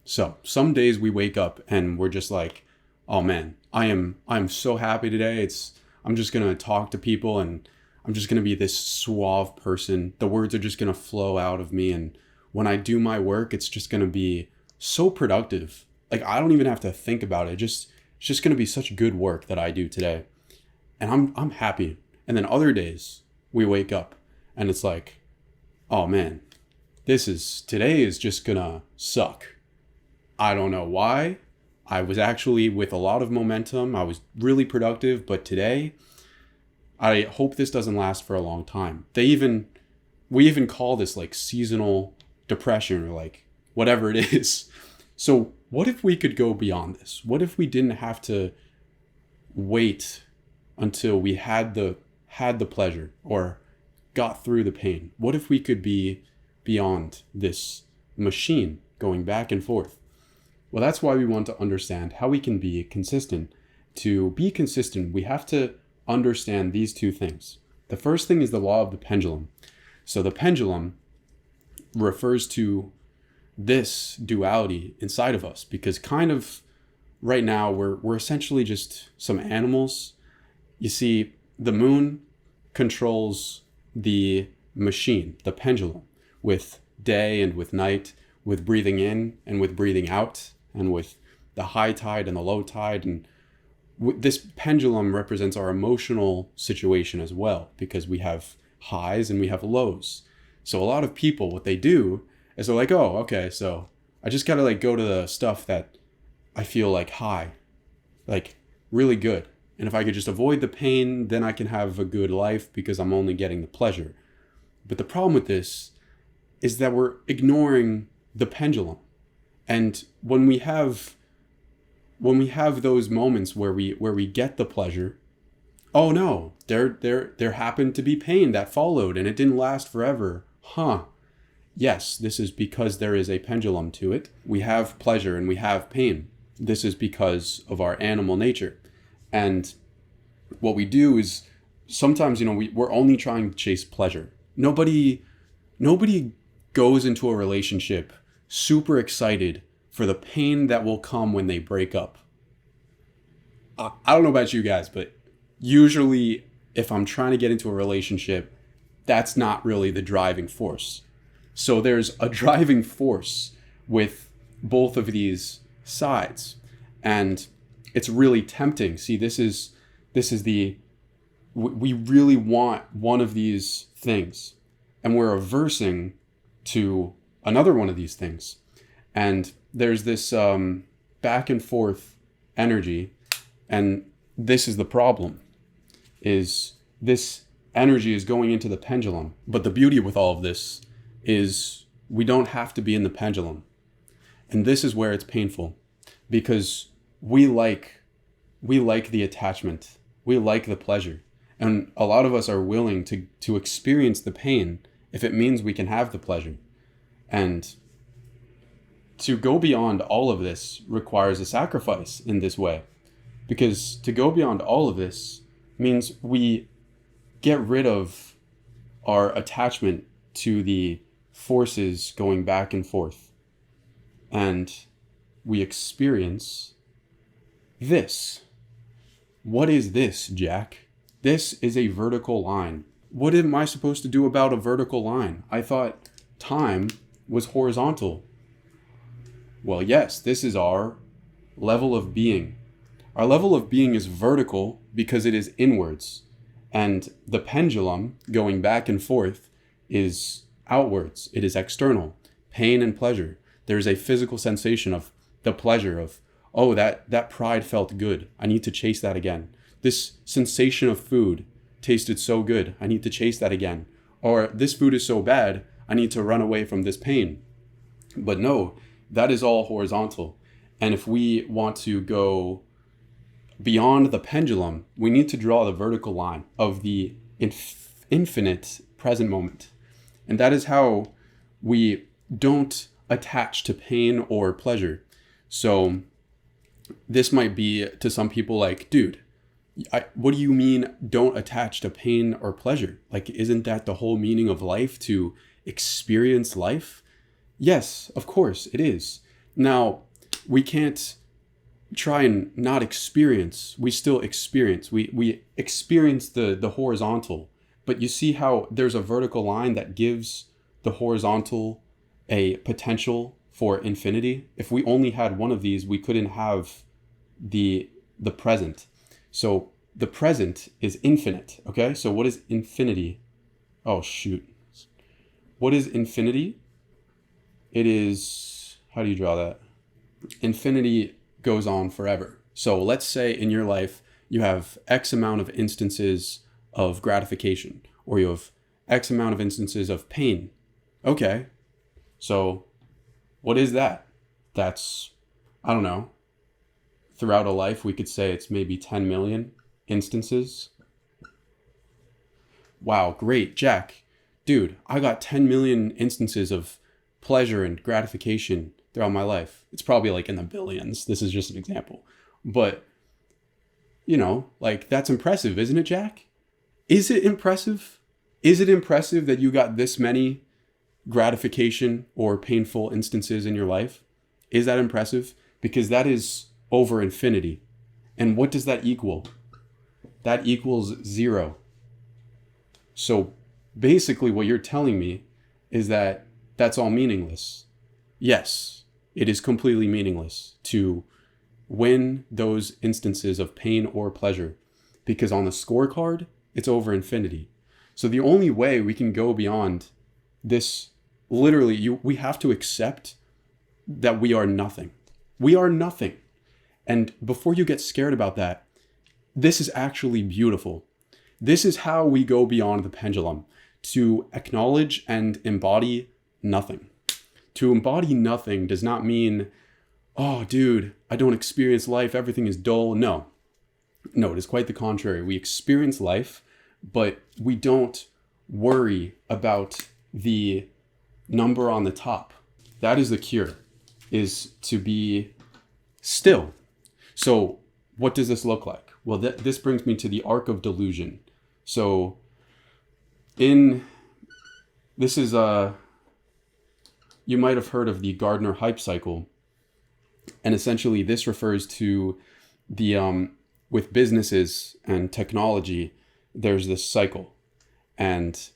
So some days we wake up and we're just like, oh man, I'm so happy today. I'm just gonna talk to people and I'm just gonna be this suave person. The words are just gonna flow out of me, and when I do my work, it's just gonna be so productive. Like I don't even have to think about it. It's just gonna be such good work that I do today. And I'm happy. And then other days we wake up and it's like, oh man, today is just gonna suck. I don't know why. I was actually with a lot of momentum. I was really productive, but today I hope this doesn't last for a long time. We even call this like seasonal depression or like whatever it is. So what if we could go beyond this? What if we didn't have to wait until we had the pleasure or got through the pain? What if we could be beyond this machine going back and forth? Well, that's why we want to understand how we can be consistent. To be consistent, we have to understand these two things. The first thing is the law of the pendulum. So the pendulum refers to this duality inside of us, because kind of right now we're essentially just some animals. You see, the moon controls the machine, the pendulum, with day and with night, with breathing in and with breathing out, and with the high tide and the low tide. And this pendulum represents our emotional situation as well, because we have highs and we have lows. So a lot of people, what they do is they're like, oh, okay, so I just gotta like go to the stuff that I feel like high, like really good. And if I could just avoid the pain, then I can have a good life because I'm only getting the pleasure. But the problem with this is that we're ignoring the pendulum. And when we have those moments where we get the pleasure, oh no, there happened to be pain that followed and it didn't last forever. Yes, this is because there is a pendulum to it. We have pleasure and we have pain. This is because of our animal nature. And what we do is sometimes, we're only trying to chase pleasure. Nobody goes into a relationship super excited for the pain that will come when they break up. I don't know about you guys, but usually if I'm trying to get into a relationship, that's not really the driving force. So there's a driving force with both of these sides. And it's really tempting. See, we really want one of these things, and we're aversing to another one of these things. And there's this back and forth energy, and this is the problem, is this energy is going into the pendulum. But the beauty with all of this is we don't have to be in the pendulum. And this is where it's painful, because we like the attachment. We like the pleasure. And a lot of us are willing to experience the pain if it means we can have the pleasure. And to go beyond all of this requires a sacrifice in this way. Because to go beyond all of this means we get rid of our attachment to the forces going back and forth. And we experience this. What is this, Jack? This is a vertical line. What am I supposed to do about a vertical line? I thought time was horizontal. Well, yes, this is our level of being. Our level of being is vertical because it is inwards. And the pendulum going back and forth is outwards. It is external. Pain and pleasure. There's a physical sensation of the pleasure of, oh, that pride felt good. I need to chase that again. This sensation of food tasted so good. I need to chase that again. Or this food is so bad. I need to run away from this pain. But no, that is all horizontal. And if we want to go beyond the pendulum, we need to draw the vertical line of the infinite present moment. And that is how we don't attach to pain or pleasure. So this might be to some people like, dude, what do you mean don't attach to pain or pleasure? Like, isn't that the whole meaning of life, to experience life? Yes, of course it is. Now, we can't try and not experience. We still experience. We experience the horizontal. But you see how there's a vertical line that gives the horizontal a potential for infinity? If we only had one of these, we couldn't have the present. So the present is infinite, okay? So what is infinity? Oh, shoot. What is infinity? It is, how do you draw that? Infinity goes on forever. So let's say in your life, you have X amount of instances of gratification, or you have X amount of instances of pain. Okay. So what is that? That's, I don't know. Throughout a life, we could say it's maybe 10 million instances. Wow, great, Jack. Dude, I got 10 million instances of pleasure and gratification throughout my life. It's probably like in the billions. This is just an example. But, like, that's impressive, isn't it, Jack? Is it impressive? Is it impressive that you got this many gratification or painful instances in your life? Is that impressive? Because that is over infinity. And what does that equal? That equals 0. So basically what you're telling me is that that's all meaningless. Yes, it is completely meaningless to win those instances of pain or pleasure, because on the scorecard, it's over infinity. So the only way we can go beyond this, literally, we have to accept that we are nothing. We are nothing. And before you get scared about that, this is actually beautiful. This is how we go beyond the pendulum, to acknowledge and embody nothing. To embody nothing does not mean, oh, dude, I don't experience life. Everything is dull. No, it is quite the contrary. We experience life, but we don't worry about the number on the top. That is the cure, is to be still. So what does this look like? Well, this brings me to the arc of delusion. So this is you might have heard of the Gardner hype cycle. And essentially this refers to the, with businesses and technology, there's this cycle. And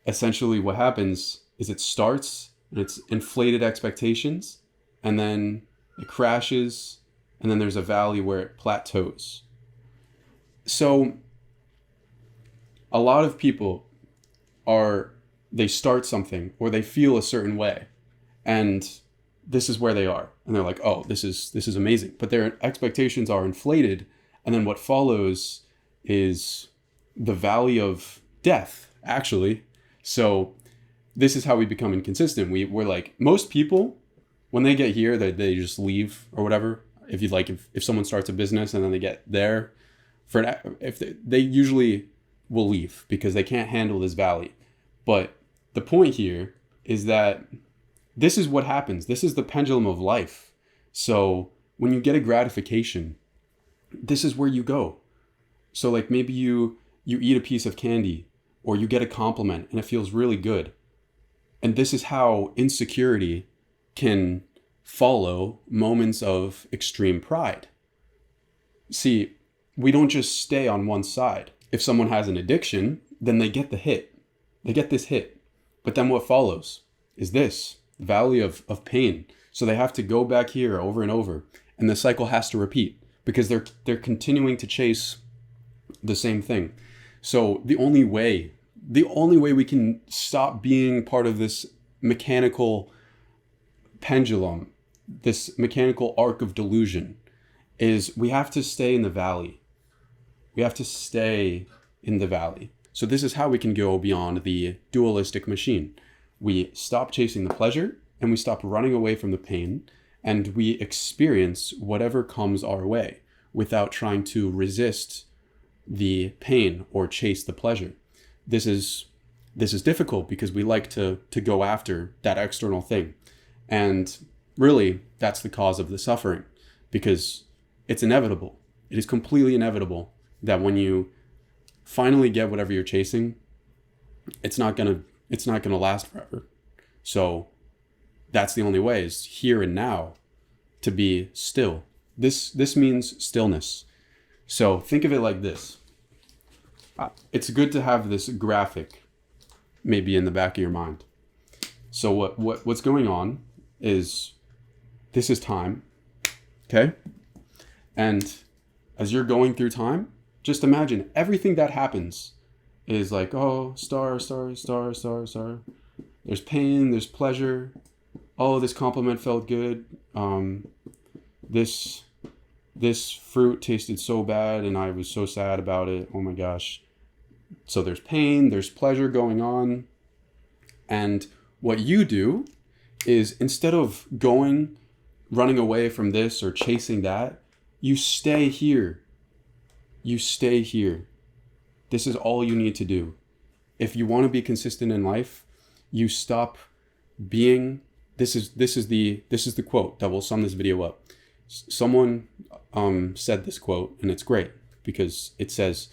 essentially what happens is it starts and it's inflated expectations, and then it crashes, and then there's a valley where it plateaus. So a lot of people they start something or they feel a certain way, and this is where they are. And they're like, oh, this is amazing. But their expectations are inflated. And then what follows is the valley of death, actually. So this is how we become inconsistent. We're like, most people, when they get here, they just leave or whatever. If someone starts a business and then they get there, they usually will leave because they can't handle this valley. But the point here is that this is what happens. This is the pendulum of life. So when you get a gratification, this is where you go. So like maybe you eat a piece of candy, or you get a compliment and it feels really good. And this is how insecurity can follow moments of extreme pride. See, we don't just stay on one side. If someone has an addiction, then they get the hit. They get this hit. But then what follows is this valley of pain. So they have to go back here over and over. And the cycle has to repeat because they're continuing to chase the same thing. So the only way we can stop being part of this mechanical pendulum, this mechanical arc of delusion, is we have to stay in the valley. We have to stay in the valley. So this is how we can go beyond the dualistic machine. We stop chasing the pleasure and we stop running away from the pain, and we experience whatever comes our way without trying to resist the pain or chase the pleasure. This is difficult because we like to go after that external thing. And really, that's the cause of the suffering, because it's inevitable. It is completely inevitable that when you finally get whatever you're chasing, it's not gonna last forever. So that's the only way, is here and now, to be still. This means stillness. So think of it like this. It's good to have this graphic maybe in the back of your mind. So what's going on is, this is time, okay? And as you're going through time, just imagine everything that happens is like, oh, star, star, star, star, star. There's pain, there's pleasure. Oh, this compliment felt good. This fruit tasted so bad and I was so sad about it. Oh my gosh. So there's pain, there's pleasure going on. And what you do is, instead of running away from this or chasing that, you stay here. You stay here. This is all you need to do. If you want to be consistent in life, you stop being, this is the quote that will sum this video up. Someone said this quote, and it's great because it says,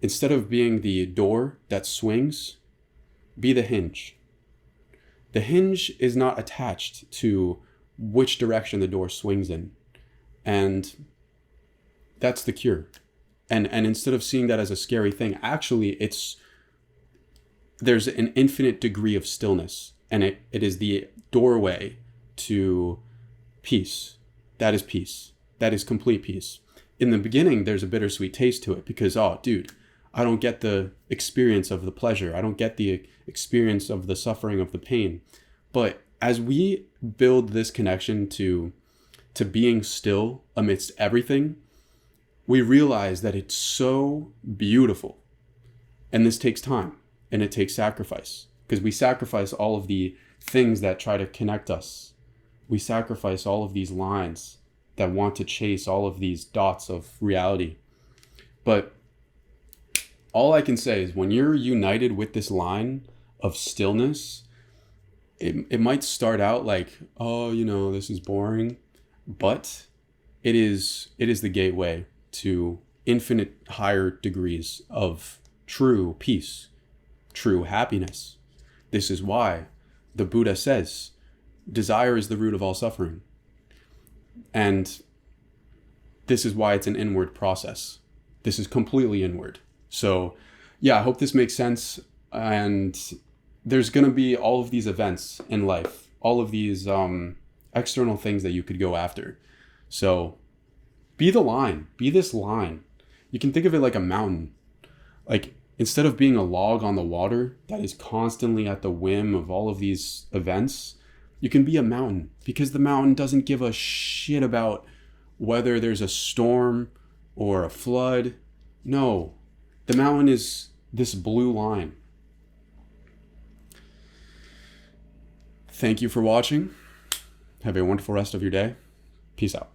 instead of being the door that swings, be the hinge. The hinge is not attached to which direction the door swings in. And that's the cure. And instead of seeing that as a scary thing, actually there's an infinite degree of stillness. And it is the doorway to peace. That is peace. That is complete peace. In the beginning, there's a bittersweet taste to it because, oh, dude, I don't get the experience of the pleasure. I don't get the experience of the suffering, of the pain. But as we build this connection to being still amidst everything, we realize that it's so beautiful. And this takes time, and it takes sacrifice, because we sacrifice all of the things that try to connect us. We sacrifice all of these lines that want to chase all of these dots of reality. But all I can say is, when you're united with this line of stillness, it might start out like, oh, this is boring, but it is the gateway to infinite higher degrees of true peace, true happiness. This is why the Buddha says, desire is the root of all suffering. And this is why it's an inward process. This is completely inward. So yeah, I hope this makes sense. And there's going to be all of these events in life, all of these external things that you could go after. So be the line, be this line. You can think of it like a mountain. Like, instead of being a log on the water that is constantly at the whim of all of these events, you can be a mountain, because the mountain doesn't give a shit about whether there's a storm or a flood. No, the mountain is this blue line. Thank you for watching. Have a wonderful rest of your day. Peace out.